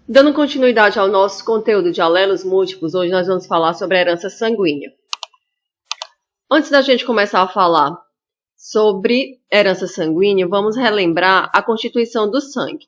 Dando continuidade ao nosso conteúdo de alelos múltiplos, hoje nós vamos falar sobre a herança sanguínea. Antes da gente começar a falar sobre herança sanguínea, vamos relembrar a constituição do sangue.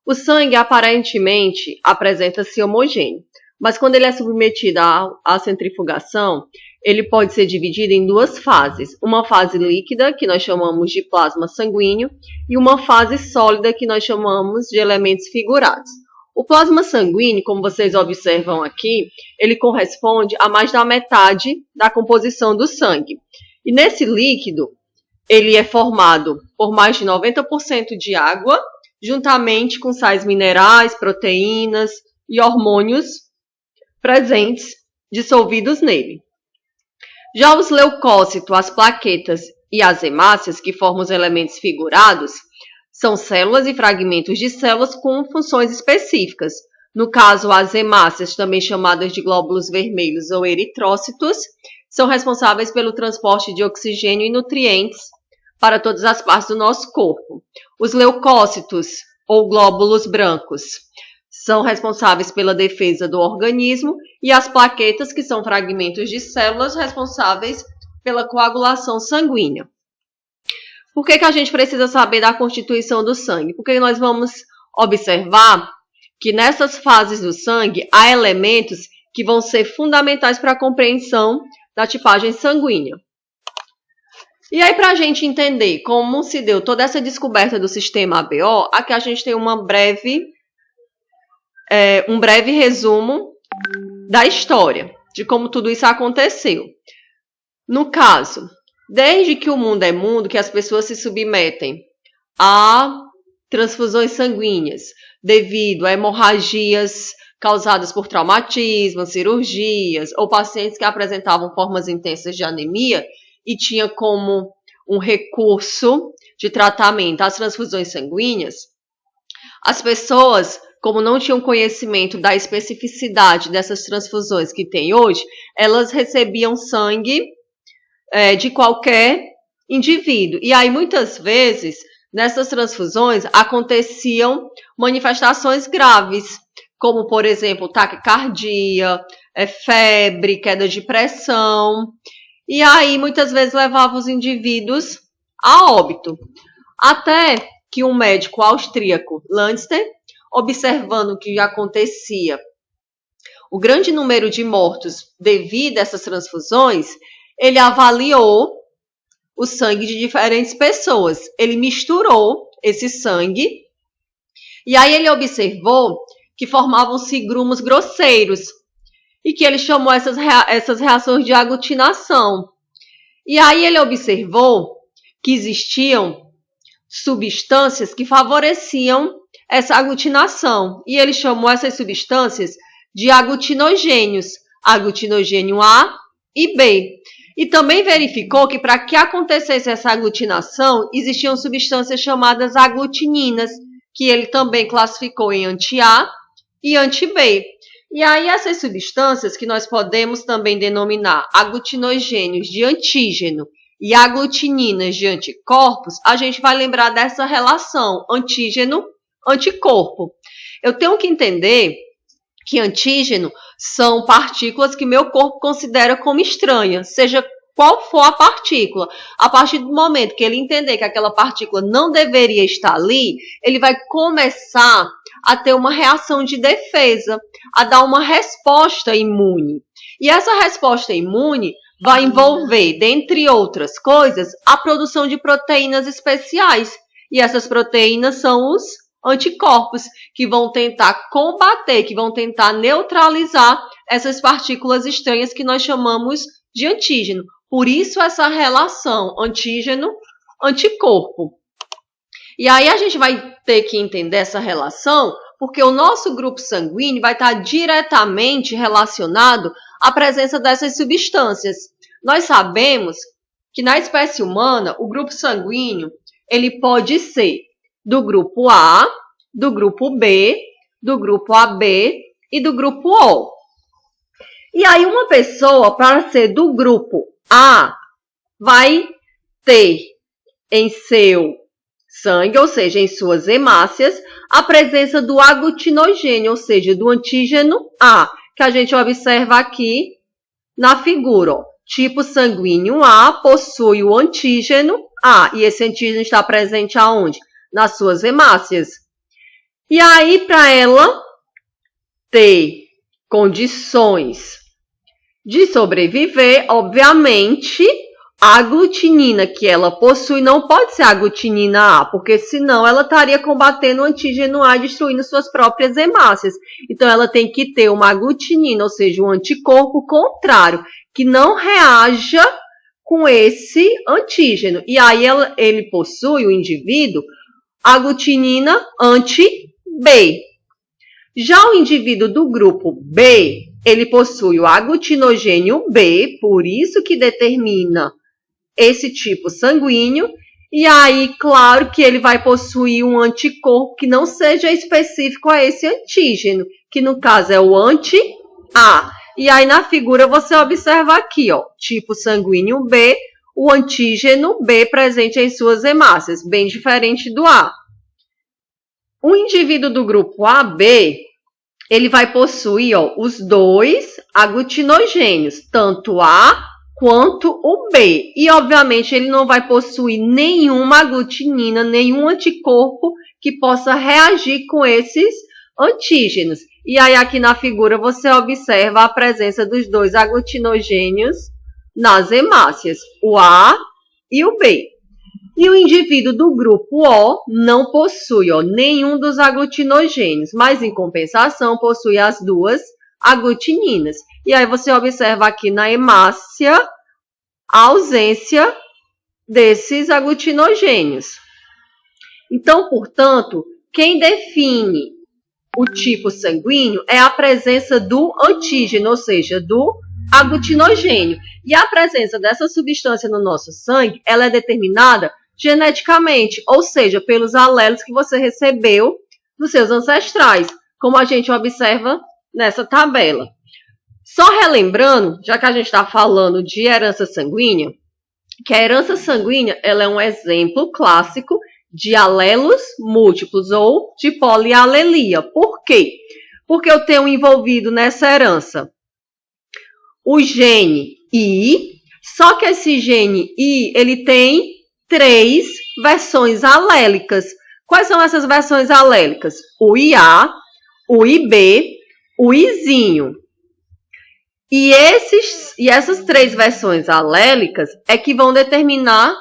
O sangue aparentemente apresenta-se homogêneo, mas quando ele é submetido à centrifugação, ele pode ser dividido em duas fases. Uma fase líquida, que nós chamamos de plasma sanguíneo, e uma fase sólida, que nós chamamos de elementos figurados. O plasma sanguíneo, como vocês observam aqui, ele corresponde a mais da metade da composição do sangue. E nesse líquido, ele é formado por mais de 90% de água, juntamente com sais minerais, proteínas e hormônios presentes, dissolvidos nele. Já os leucócitos, as plaquetas e as hemácias, que formam os elementos figurados, são células e fragmentos de células com funções específicas. No caso, as hemácias, também chamadas de glóbulos vermelhos ou eritrócitos, são responsáveis pelo transporte de oxigênio e nutrientes para todas as partes do nosso corpo. Os leucócitos, ou glóbulos brancos, são responsáveis pela defesa do organismo, e as plaquetas, que são fragmentos de células responsáveis pela coagulação sanguínea. Por que a gente precisa saber da constituição do sangue? Porque nós vamos observar que nessas fases do sangue há elementos que vão ser fundamentais para a compreensão da tipagem sanguínea. E aí, para a gente entender como se deu toda essa descoberta do sistema ABO, aqui a gente tem um breve resumo da história, de como tudo isso aconteceu. No caso, desde que o mundo é mundo, que as pessoas se submetem a transfusões sanguíneas devido a hemorragias causadas por traumatismo, cirurgias, ou pacientes que apresentavam formas intensas de anemia e tinha como um recurso de tratamento as transfusões sanguíneas, as pessoas, como não tinham conhecimento da especificidade dessas transfusões que tem hoje, elas recebiam sangue de qualquer indivíduo. E aí, muitas vezes, nessas transfusões, aconteciam manifestações graves, como, por exemplo, taquicardia, febre, queda de pressão. E aí, muitas vezes, levava os indivíduos a óbito. Até que um médico austríaco, Landster, observando o que acontecia, o grande número de mortos devido a essas transfusões, ele avaliou o sangue de diferentes pessoas. Ele misturou esse sangue e aí ele observou que formavam-se grumos grosseiros e que ele chamou essas reações de aglutinação. E aí ele observou que existiam substâncias que favoreciam essa aglutinação e ele chamou essas substâncias de aglutinogênios, aglutinogênio A e B. E também verificou que para que acontecesse essa aglutinação, existiam substâncias chamadas aglutininas, que ele também classificou em anti-A e anti-B. E aí essas substâncias, que nós podemos também denominar aglutinogênios de antígeno e aglutininas de anticorpos, a gente vai lembrar dessa relação antígeno-anticorpo. Eu tenho que entender que antígeno são partículas que meu corpo considera como estranhas, seja qual for a partícula. A partir do momento que ele entender que aquela partícula não deveria estar ali, ele vai começar a ter uma reação de defesa, a dar uma resposta imune. E essa resposta imune vai envolver, dentre outras coisas, a produção de proteínas especiais. E essas proteínas são os anticorpos, que vão tentar combater, que vão tentar neutralizar essas partículas estranhas que nós chamamos de antígeno. Por isso essa relação antígeno-anticorpo. E aí a gente vai ter que entender essa relação, porque o nosso grupo sanguíneo vai estar diretamente relacionado à presença dessas substâncias. Nós sabemos que na espécie humana, o grupo sanguíneo ele pode ser do grupo A, do grupo B, do grupo AB e do grupo O. E aí uma pessoa, para ser do grupo A, vai ter em seu sangue, ou seja, em suas hemácias, a presença do aglutinogênio, ou seja, do antígeno A, que a gente observa aqui na figura. Ó. Tipo sanguíneo A possui o antígeno A, e esse antígeno está presente aonde? Nas suas hemácias. E aí, para ela ter condições de sobreviver, obviamente, a aglutinina que ela possui não pode ser a aglutinina A, porque senão ela estaria combatendo o antígeno A e destruindo suas próprias hemácias. Então, ela tem que ter uma aglutinina, ou seja, um anticorpo contrário, que não reaja com esse antígeno. E aí, ele possui, o indivíduo, aglutinina anti-B. Já o indivíduo do grupo B, ele possui o aglutinogênio B, por isso que determina esse tipo sanguíneo, e aí, claro que ele vai possuir um anticorpo que não seja específico a esse antígeno, que no caso é o anti-A. E aí, na figura, você observa aqui, ó, tipo sanguíneo B, o antígeno B presente em suas hemácias, bem diferente do A. O indivíduo do grupo AB, ele vai possuir, ó, os dois aglutinogênios, tanto A quanto o B. E, obviamente, ele não vai possuir nenhuma aglutinina, nenhum anticorpo que possa reagir com esses antígenos. E aí, aqui na figura, você observa a presença dos dois aglutinogênios nas hemácias, o A e o B. E o indivíduo do grupo O não possui, ó, nenhum dos aglutinogênios, mas, em compensação, possui as duas aglutininas. E aí você observa aqui na hemácia a ausência desses aglutinogênios. Então, portanto, quem define o tipo sanguíneo é a presença do antígeno, ou seja, do aglutinogênio. E a presença dessa substância no nosso sangue, ela é determinada geneticamente, ou seja, pelos alelos que você recebeu dos seus ancestrais, como a gente observa nessa tabela. Só relembrando, já que a gente está falando de herança sanguínea, que a herança sanguínea ela é um exemplo clássico de alelos múltiplos ou de polialelia. Por quê? Porque eu tenho envolvido nessa herança o gene I, só que esse gene I ele tem 3 versões alélicas. Quais são essas versões alélicas? O IA, o IB, o Izinho. E essas 3 versões alélicas é que vão determinar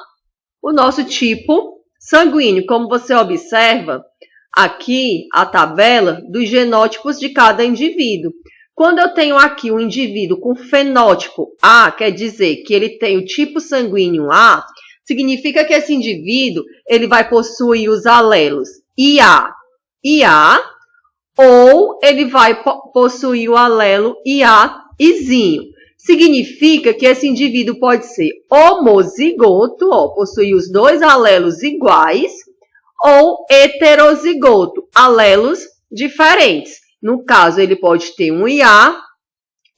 o nosso tipo sanguíneo. Como você observa aqui a tabela dos genótipos de cada indivíduo. Quando eu tenho aqui um indivíduo com fenótipo A, quer dizer que ele tem o tipo sanguíneo A, significa que esse indivíduo ele vai possuir os alelos IA, IA, ou ele vai possuir o alelo IA, Izinho. Significa que esse indivíduo pode ser homozigoto, ó, possuir os 2 alelos iguais, ou heterozigoto, alelos diferentes. No caso, ele pode ter um IA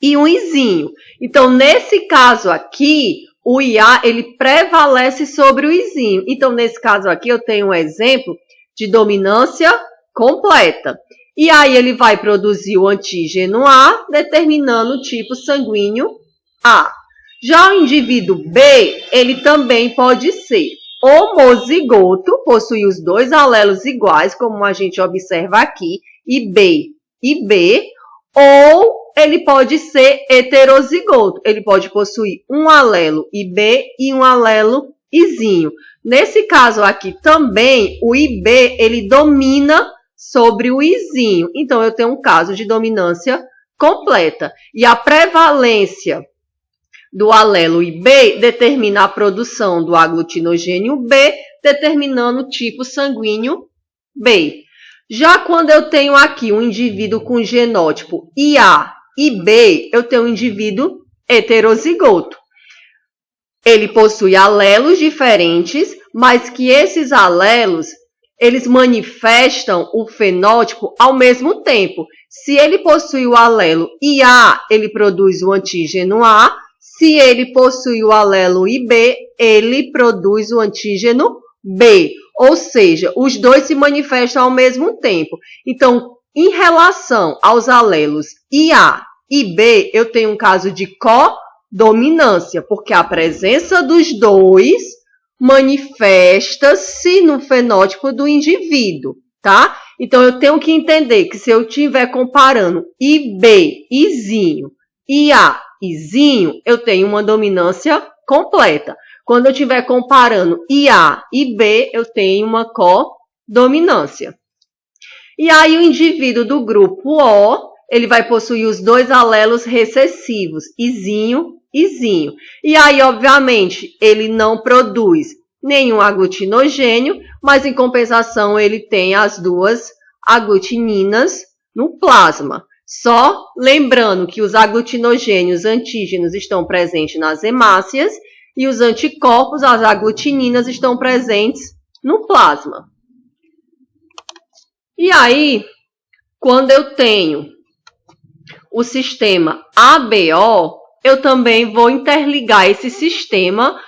e um Izinho. Então, nesse caso aqui, o IA ele prevalece sobre o Izinho. Então, nesse caso aqui, eu tenho um exemplo de dominância completa. E aí, ele vai produzir o antígeno A, determinando o tipo sanguíneo A. Já o indivíduo B, ele também pode ser homozigoto, possui os 2 alelos iguais, como a gente observa aqui, IB e B, ou ele pode ser heterozigoto. Ele pode possuir um alelo IB e um alelo Izinho. Nesse caso aqui também, o IB ele domina sobre o Izinho. Então, eu tenho um caso de dominância completa. E a prevalência do alelo IB determina a produção do aglutinogênio B, determinando o tipo sanguíneo B. Já quando eu tenho aqui um indivíduo com genótipo IA e B, eu tenho um indivíduo heterozigoto. Ele possui alelos diferentes, mas que esses alelos, eles manifestam o fenótipo ao mesmo tempo. Se ele possui o alelo IA, ele produz o antígeno A. Se ele possui o alelo IB, ele produz o antígeno B. ou seja, os dois se manifestam ao mesmo tempo. Então, em relação aos alelos IA e B, eu tenho um caso de codominância, porque a presença dos dois manifesta-se no fenótipo do indivíduo, tá? Então, eu tenho que entender que se eu estiver comparando IB, Izinho, IA, Izinho, eu tenho uma dominância completa. Quando eu estiver comparando IA e B, eu tenho uma codominância. E aí, o indivíduo do grupo O, ele vai possuir os dois alelos recessivos, Izinho, Izinho. E aí, obviamente, ele não produz nenhum aglutinogênio, mas em compensação ele tem as duas aglutininas no plasma. Só lembrando que os aglutinogênios antígenos estão presentes nas hemácias e os anticorpos, as aglutininas, estão presentes no plasma. E aí, quando eu tenho o sistema ABO, eu também vou interligar esse sistema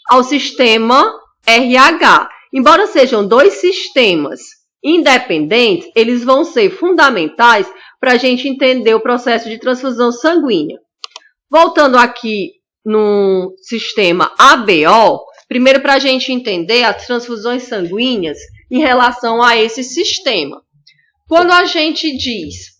ao sistema RH. Embora sejam dois sistemas independentes, eles vão ser fundamentais para a gente entender o processo de transfusão sanguínea. Voltando aqui no sistema ABO, primeiro para a gente entender as transfusões sanguíneas em relação a esse sistema. Quando a gente diz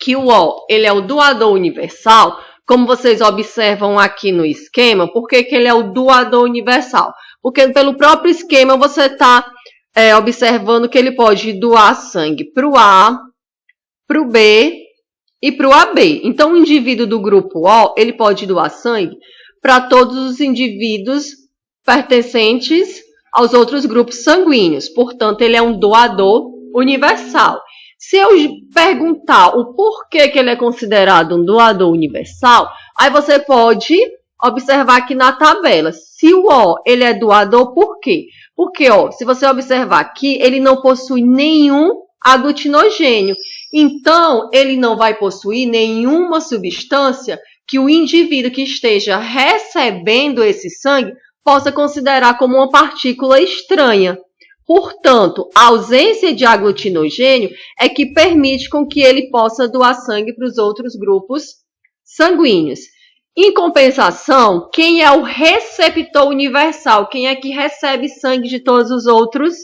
que o O ele é o doador universal, como vocês observam aqui no esquema, por que ele é o doador universal? Porque pelo próprio esquema você está observando que ele pode doar sangue para o A, para o B e para o AB. Então, o indivíduo do grupo O, ele pode doar sangue para todos os indivíduos pertencentes aos outros grupos sanguíneos. Portanto, ele é um doador universal. Se eu perguntar o porquê que ele é considerado um doador universal, aí você pode observar aqui na tabela. Se o O ele é doador, por quê? Porque, se você observar aqui, ele não possui nenhum aglutinogênio. Então, ele não vai possuir nenhuma substância que o indivíduo que esteja recebendo esse sangue possa considerar como uma partícula estranha. Portanto, a ausência de aglutinogênio é que permite com que ele possa doar sangue para os outros grupos sanguíneos. Em compensação, quem é o receptor universal? Quem é que recebe sangue de todos os outros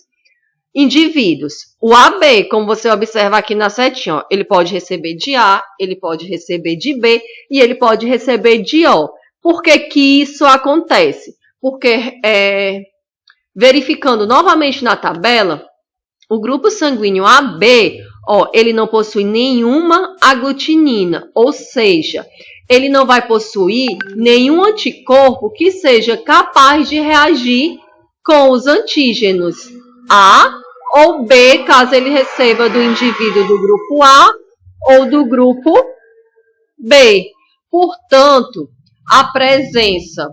indivíduos? O AB, como você observa aqui na setinha, ele pode receber de A, ele pode receber de B e ele pode receber de O. Por que que isso acontece? Porque, verificando novamente na tabela, o grupo sanguíneo AB, ele não possui nenhuma aglutinina, ou seja, ele não vai possuir nenhum anticorpo que seja capaz de reagir com os antígenos A ou B, caso ele receba do indivíduo do grupo A ou do grupo B. Portanto, a presença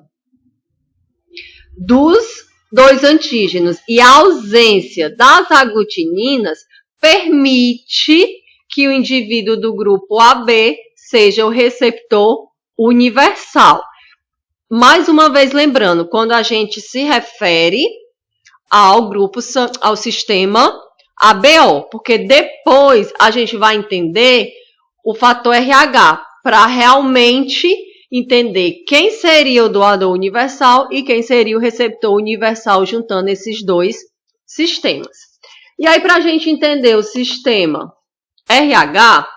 dos dois antígenos e a ausência das aglutininas permite que o indivíduo do grupo AB seja o receptor universal. Mais uma vez lembrando, quando a gente se refere ao sistema ABO, porque depois a gente vai entender o fator RH para realmente entender quem seria o doador universal e quem seria o receptor universal, juntando esses dois sistemas. E aí, para a gente entender o sistema RH,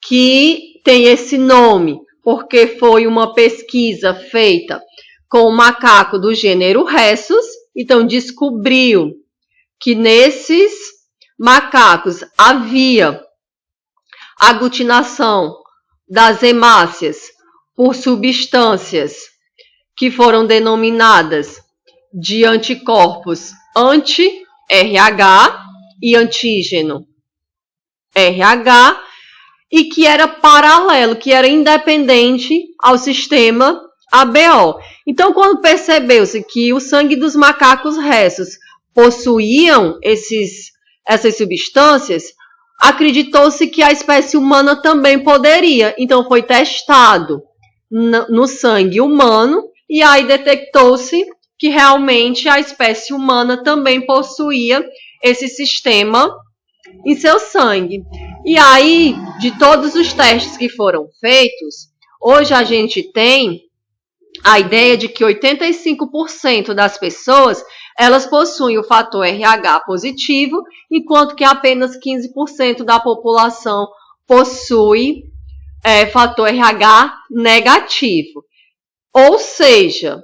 que tem esse nome porque foi uma pesquisa feita com o macaco do gênero Rhesus, então descobriu que nesses macacos havia aglutinação das hemácias por substâncias que foram denominadas de anticorpos anti-RH e antígeno RH, e que era paralelo, que era independente ao sistema ABO. Então, quando percebeu-se que o sangue dos macacos Rhesus possuíam essas substâncias, acreditou-se que a espécie humana também poderia. Então, foi testado no sangue humano e aí detectou-se que realmente a espécie humana também possuía esse sistema em seu sangue. E aí, de todos os testes que foram feitos, hoje a gente tem a ideia de que 85% das pessoas, elas possuem o fator RH positivo, enquanto que apenas 15% da população possui fator RH negativo. Ou seja,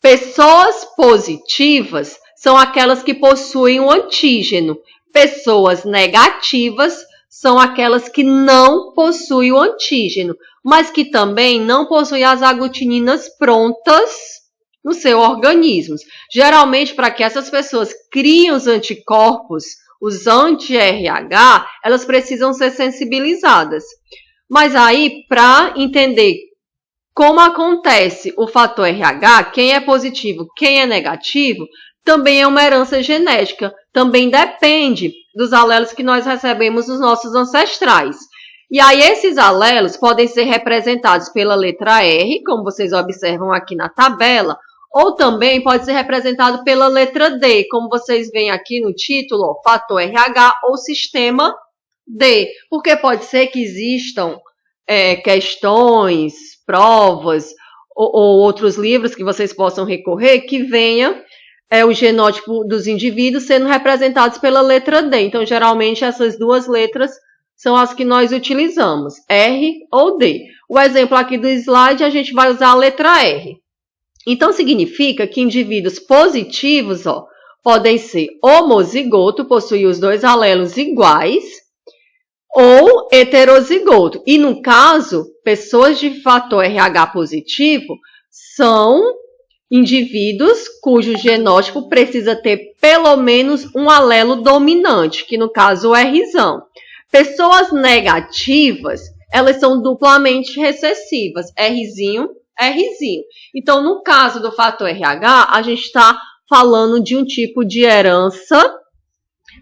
pessoas positivas são aquelas que possuem um antígeno. Pessoas negativas são aquelas que não possuem o antígeno, mas que também não possuem as aglutininas prontas no seu organismo. Geralmente, para que essas pessoas criem os anticorpos, os anti-RH, elas precisam ser sensibilizadas. Mas aí, para entender como acontece o fator RH, quem é positivo, quem é negativo, também é uma herança genética, também depende dos alelos que nós recebemos dos nossos ancestrais. E aí esses alelos podem ser representados pela letra R, como vocês observam aqui na tabela, ou também pode ser representado pela letra D, como vocês veem aqui no título, ó, fator RH ou sistema D, porque pode ser que existam questões, provas ou outros livros que vocês possam recorrer que venha o genótipo dos indivíduos sendo representados pela letra D. Então, geralmente, essas duas letras são as que nós utilizamos, R ou D. O exemplo aqui do slide, a gente vai usar a letra R. Então, significa que indivíduos positivos podem ser homozigoto, possuir os dois alelos iguais, ou heterozigoto. E, no caso, pessoas de fator RH positivo são indivíduos cujo genótipo precisa ter pelo menos um alelo dominante, que no caso é o Rzão. Pessoas negativas, elas são duplamente recessivas, Rzinho, Rzinho. Então, no caso do fator RH, a gente está falando de um tipo de herança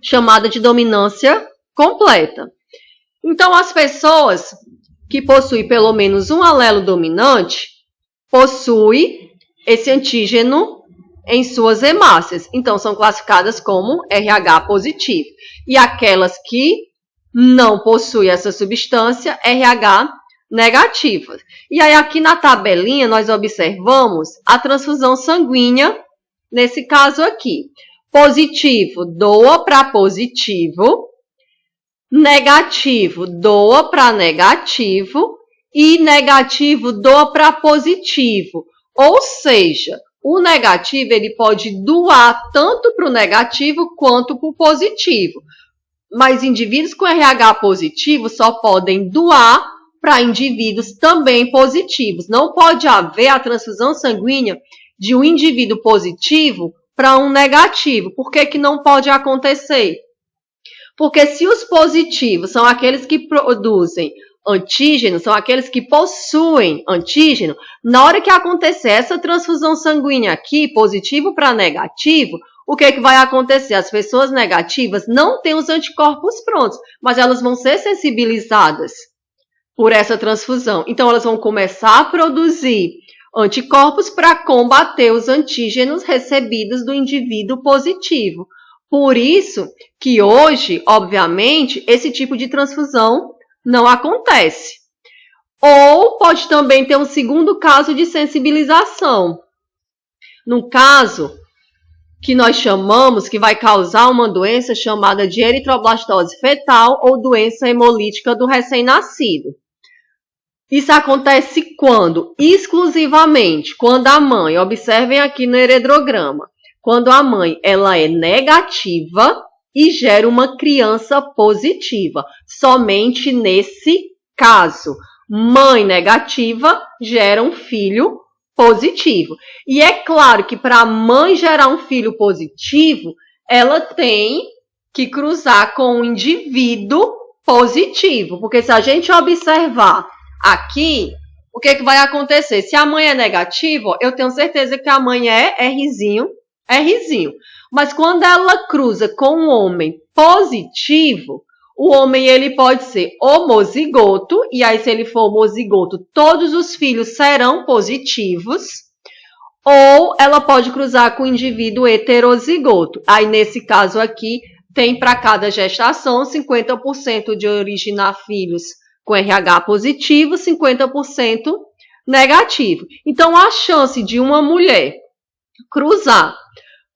chamada de dominância completa. Então, as pessoas que possuem pelo menos um alelo dominante possuem esse antígeno em suas hemácias. Então, são classificadas como RH positivo. E aquelas que não possuem essa substância, RH negativa. E aí, aqui na tabelinha, nós observamos a transfusão sanguínea, nesse caso aqui. Positivo doa para positivo, negativo doa para negativo e negativo doa para positivo. Ou seja, o negativo ele pode doar tanto para o negativo quanto para o positivo. Mas indivíduos com RH positivo só podem doar para indivíduos também positivos. Não pode haver a transfusão sanguínea de um indivíduo positivo para um negativo. Por que que não pode acontecer? Porque se os positivos são aqueles que produzem antígeno, são aqueles que possuem antígeno, na hora que acontecer essa transfusão sanguínea aqui, positivo para negativo, o que vai acontecer? As pessoas negativas não têm os anticorpos prontos, mas elas vão ser sensibilizadas por essa transfusão. Então, elas vão começar a produzir anticorpos para combater os antígenos recebidos do indivíduo positivo. Por isso que hoje, obviamente, esse tipo de transfusão não acontece. Ou pode também ter um segundo caso de sensibilização. No caso que nós chamamos, que vai causar uma doença chamada de eritroblastose fetal ou doença hemolítica do recém-nascido. Isso acontece quando? Exclusivamente quando a mãe, observem aqui no heredograma, quando a mãe ela é negativa e gera uma criança positiva. Somente nesse caso, mãe negativa gera um filho positivo. E é claro que para a mãe gerar um filho positivo, ela tem que cruzar com um indivíduo positivo. Porque se a gente observar aqui, o que vai acontecer? Se a mãe é negativa, eu tenho certeza que a mãe é Rzinho. Mas quando ela cruza com um homem positivo, o homem ele pode ser homozigoto, e aí se ele for homozigoto, todos os filhos serão positivos, ou ela pode cruzar com o indivíduo heterozigoto. Aí, nesse caso aqui, tem para cada gestação 50% de originar filhos com RH positivo, 50% negativo. Então, a chance de uma mulher cruzar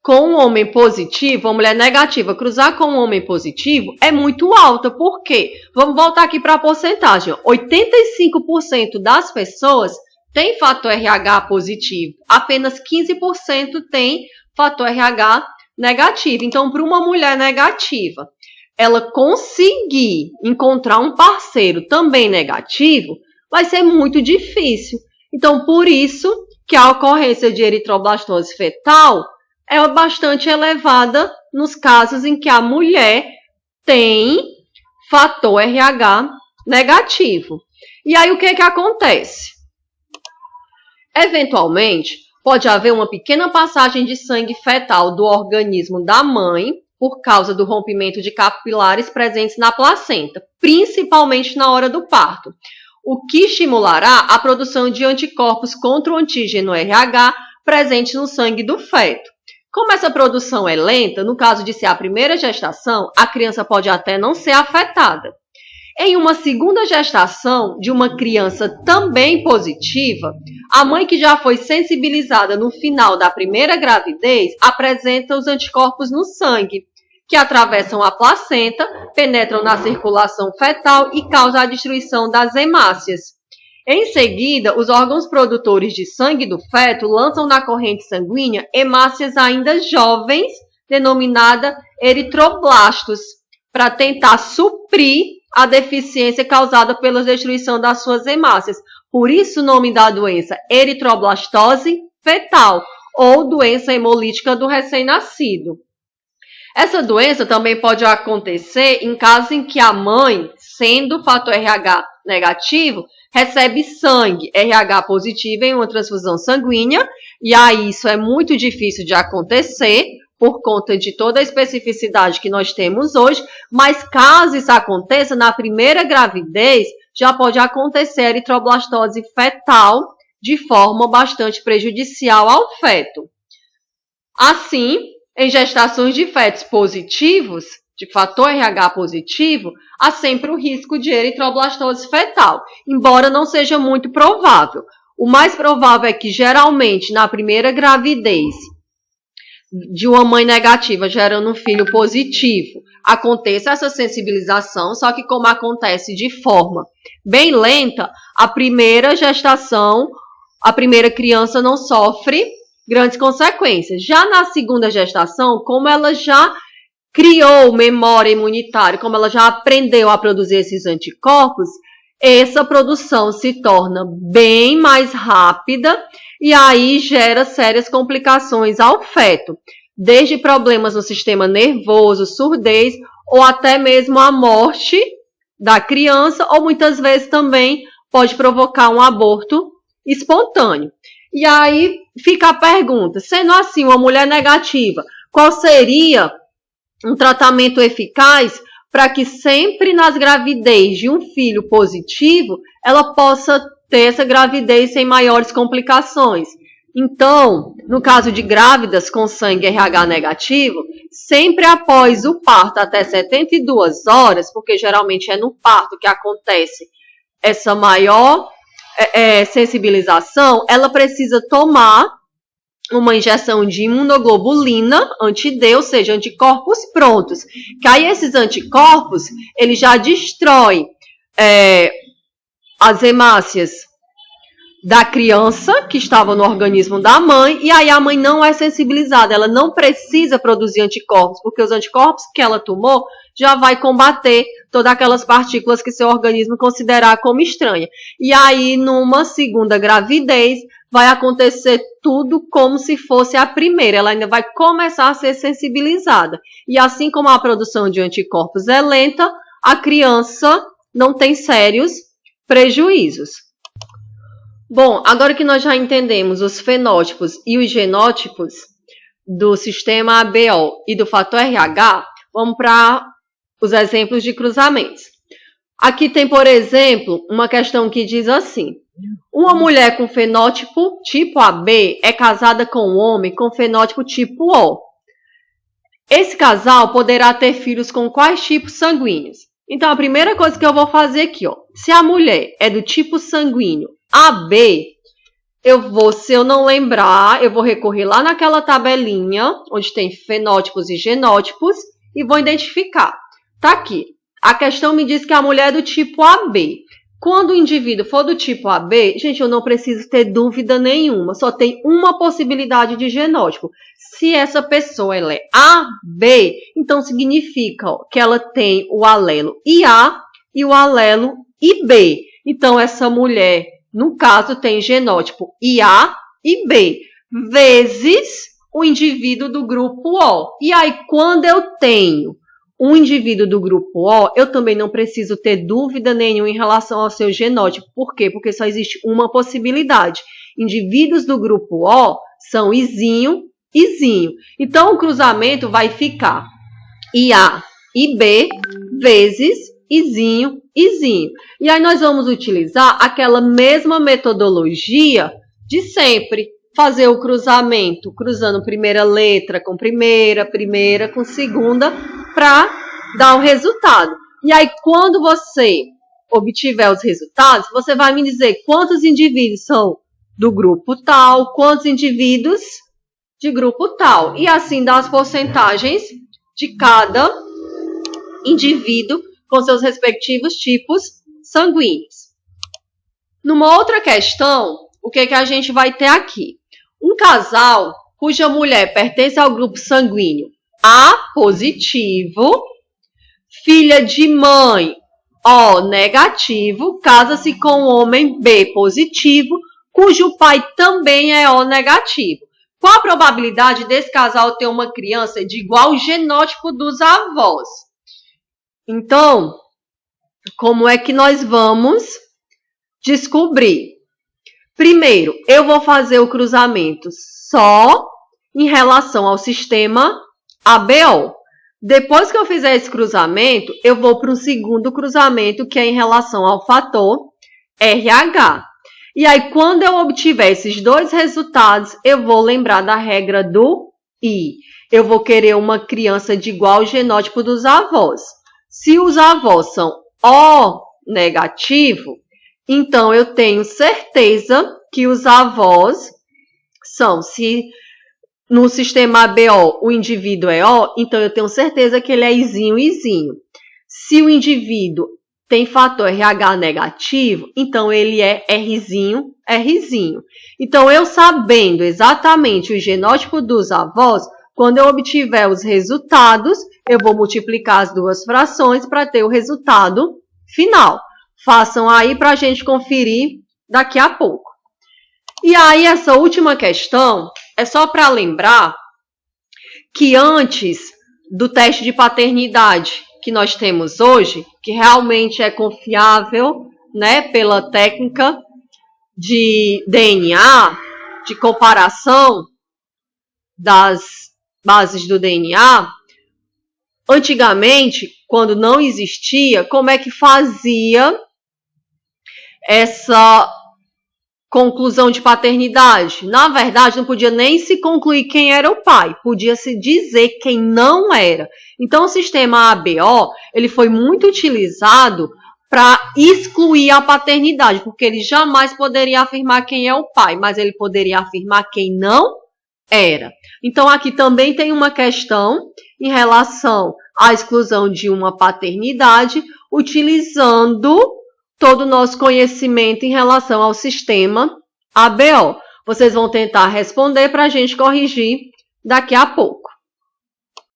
com um homem positivo, uma mulher negativa cruzar com um homem positivo é muito alta. Por quê? Vamos voltar aqui para a porcentagem. 85% das pessoas tem fator RH positivo, apenas 15% tem fator RH negativo. Então, para uma mulher negativa, ela conseguir encontrar um parceiro também negativo, vai ser muito difícil. Então, por isso que a ocorrência de eritroblastose fetal é bastante elevada nos casos em que a mulher tem fator RH negativo. E aí, o que acontece? Eventualmente, pode haver uma pequena passagem de sangue fetal do organismo da mãe por causa do rompimento de capilares presentes na placenta, principalmente na hora do parto, o que estimulará a produção de anticorpos contra o antígeno RH presente no sangue do feto. Como essa produção é lenta, no caso de ser a primeira gestação, a criança pode até não ser afetada. Em uma segunda gestação de uma criança também positiva, a mãe que já foi sensibilizada no final da primeira gravidez apresenta os anticorpos no sangue, que atravessam a placenta, penetram na circulação fetal e causam a destruição das hemácias. Em seguida, os órgãos produtores de sangue do feto lançam na corrente sanguínea hemácias ainda jovens, denominada eritroblastos, para tentar suprir a deficiência causada pela destruição das suas hemácias. Por isso o nome da doença eritroblastose fetal, ou doença hemolítica do recém-nascido. Essa doença também pode acontecer em casos em que a mãe, sendo fator RH negativo, recebe sangue RH positivo em uma transfusão sanguínea, e aí isso é muito difícil de acontecer, por conta de toda a especificidade que nós temos hoje, mas caso isso aconteça, na primeira gravidez, já pode acontecer eritroblastose fetal de forma bastante prejudicial ao feto. Assim, em gestações de fetos positivos, de fator RH positivo, há sempre o risco de eritroblastose fetal, embora não seja muito provável. O mais provável é que, geralmente, na primeira gravidez, de uma mãe negativa gerando um filho positivo, aconteça essa sensibilização, só que como acontece de forma bem lenta, a primeira gestação, a primeira criança não sofre grandes consequências. Já na segunda gestação, como ela já criou memória imunitária, como ela já aprendeu a produzir esses anticorpos, essa produção se torna bem mais rápida e aí gera sérias complicações ao feto, desde problemas no sistema nervoso, surdez, ou até mesmo a morte da criança, ou muitas vezes também pode provocar um aborto espontâneo. E aí fica a pergunta, sendo assim uma mulher negativa, qual seria um tratamento eficaz para que sempre nas gravidez de um filho positivo, ela possa ter essa gravidez sem maiores complicações? Então, no caso de grávidas com sangue RH negativo, sempre após o parto, até 72 horas, porque geralmente é no parto que acontece essa maior sensibilização, ela precisa tomar uma injeção de imunoglobulina anti-D, ou seja, anticorpos prontos. Que aí esses anticorpos, ele já destrói as hemácias da criança que estava no organismo da mãe, e aí a mãe não é sensibilizada, ela não precisa produzir anticorpos, porque os anticorpos que ela tomou já vai combater todas aquelas partículas que seu organismo considerar como estranha. E aí, numa segunda gravidez, vai acontecer tudo como se fosse a primeira, ela ainda vai começar a ser sensibilizada. E assim como a produção de anticorpos é lenta, a criança não tem sérios prejuízos. Bom, agora que nós já entendemos os fenótipos e os genótipos do sistema ABO e do fator RH, vamos para os exemplos de cruzamentos. Aqui tem, por exemplo, uma questão que diz assim: Uma mulher com fenótipo tipo AB é casada com um homem com fenótipo tipo O. Esse casal poderá ter filhos com quais tipos sanguíneos? Então, a primeira coisa que eu vou fazer aqui, ó, se a mulher é do tipo sanguíneo AB, se eu não lembrar, eu vou recorrer lá naquela tabelinha, onde tem fenótipos e genótipos, e vou identificar. Tá aqui. A questão me diz que a mulher é do tipo AB. Quando o indivíduo for do tipo AB, gente, eu não preciso ter dúvida nenhuma. Só tem uma possibilidade de genótipo. Se essa pessoa ela é AB, então significa que ela tem o alelo IA e o alelo IB. Então, essa mulher, no caso, tem genótipo IA e B, vezes o indivíduo do grupo O. E aí, quando eu tenho um indivíduo do grupo O, eu também não preciso ter dúvida nenhuma em relação ao seu genótipo. Por quê? Porque só existe uma possibilidade. Indivíduos do grupo O são Izinho, Izinho. Então, o cruzamento vai ficar IA e B vezes Izinho, Izinho. E aí, nós vamos utilizar aquela mesma metodologia de sempre. Fazer o cruzamento, cruzando primeira letra com primeira, primeira com segunda, para dar o resultado. E aí, quando você obtiver os resultados, você vai me dizer quantos indivíduos são do grupo tal, quantos indivíduos de grupo tal. E assim dar as porcentagens de cada indivíduo com seus respectivos tipos sanguíneos. Numa outra questão, o que a gente vai ter aqui? Um casal cuja mulher pertence ao grupo sanguíneo A positivo, filha de mãe O negativo, casa-se com um homem B positivo, cujo pai também é O negativo. Qual a probabilidade desse casal ter uma criança de igual genótipo dos avós? Então, como é que nós vamos descobrir? Primeiro, eu vou fazer o cruzamento só em relação ao sistema ABO. Depois que eu fizer esse cruzamento, eu vou para um segundo cruzamento, que é em relação ao fator RH. E aí, quando eu obtiver esses dois resultados, eu vou lembrar da regra do I. Eu vou querer uma criança de igual genótipo dos avós. Se os avós são O negativo, então eu tenho certeza que os avós são, se no sistema ABO o indivíduo é O, então eu tenho certeza que ele é Izinho, Izinho. Se o indivíduo tem fator RH negativo, então ele é Rzinho, Rzinho. Então, eu sabendo exatamente o genótipo dos avós, quando eu obtiver os resultados, eu vou multiplicar as duas frações para ter o resultado final. Façam aí para a gente conferir daqui a pouco. E aí, essa última questão é só para lembrar que antes do teste de paternidade que nós temos hoje, que realmente é confiável, né, pela técnica de DNA, de comparação das bases do DNA, antigamente, quando não existia, como é que fazia essa conclusão de paternidade? Na verdade, não podia nem se concluir quem era o pai, podia se dizer quem não era. Então, o sistema ABO, ele foi muito utilizado para excluir a paternidade, porque ele jamais poderia afirmar quem é o pai, mas ele poderia afirmar quem não era. Então, aqui também tem uma questão em relação à exclusão de uma paternidade, utilizando todo o nosso conhecimento em relação ao sistema ABO. Vocês vão tentar responder para a gente corrigir daqui a pouco.